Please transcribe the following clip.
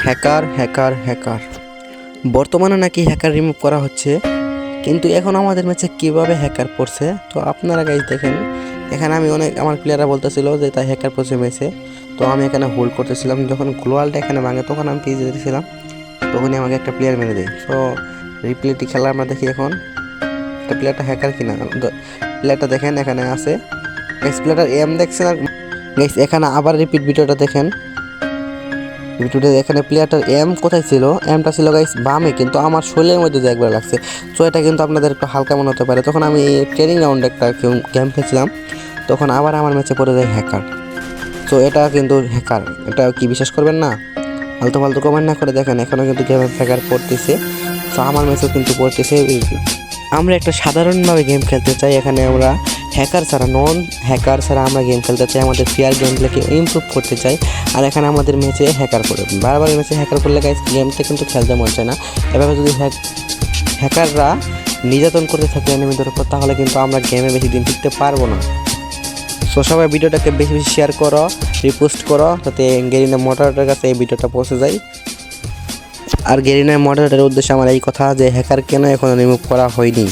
Hacker hacker hacker বর্তমানে নাকি hacker remove করা হচ্ছে, কিন্তু এখন আমাদের ম্যাচে কীভাবে হ্যাকার পড়ছে তো আপনারা গাইজ দেখেন। এখানে আমি আমার প্লেয়াররা বলতেছিল যে তাই হ্যাকার পড়ছে ম্যাচে, তো আমি এখানে হোল্ড করতেছিলাম। যখন গ্লোয়ালটা এখানে ভাঙে তখন আমি পিছিয়ে যেতেছিলাম, তখনই আমাকে একটা প্লেয়ার মেরে দেয়। সো রিপ্লেটি খেলা আমরা দেখি এখন একটা প্লেয়ারটা হ্যাকার কিনা। প্লেয়ারটা দেখেন এখানে আছে গাইজ, প্লেয়ারটার এম দেখছেন। আর গাইজ এখানে আবার রিপিট ভিডিওটা দেখেন। ভিডিওতে এখানে প্লেয়ারটার এম কোথায় ছিল, এমটা ছিল গাইস বামে, কিন্তু আমার শরীরের মধ্যে যে একবার লাগছে। সো এটা কিন্তু আপনাদের একটু হালকা মনে হতে পারে। তখন আমি ট্রেনিং রাউন্ডে একটা গেম খেলছিলাম, তখন আবার আমার ম্যাচে পড়ে যায় হ্যাকার। সো এটা কিন্তু হ্যাকার, এটা কি বিশ্বাস করবেন না? ফালতু ফালতু কমেন্ট না করে দেখেন, এখনও কিন্তু গেমে হ্যাকার পড়তেছে। সো আমার ম্যাচেও কিন্তু পড়তেছে। আমরা একটা সাধারণভাবে গেম খেলতে চাই, এখানে আমরা হ্যাকার ছাড়া হ্যাকার ছাড়া আমরা গেম খেলতে চাই, আমাদের ফেয়ার গেম প্লেকে ইমপ্রুভ করতে চাই। আর এখানে আমাদের ম্যাচে হ্যাকার করে বারবার ম্যাচে হ্যাকার করলে গাইস গেমটা কিন্তু খেলতে মন চায় না। এভাবে যদি হ্যাকাররা নির্যাতন করতে থাকে এনিমিদের উপর, তাহলে কিন্তু আমরা গেমে বেশি দিন টিকতে পারবো না। সো সবাই ভিডিওটাকে বেশি বেশি শেয়ার করো, রিপোস্ট করো, যাতে গেরিনা মডারেটরের কাছে এই ভিডিওটা পৌঁছে যায়। আর গেরিনা মডারেটরের উদ্দেশ্যে আমার এই কথা যে হ্যাকার কেন এখনো রিমুভ করা হয়নি।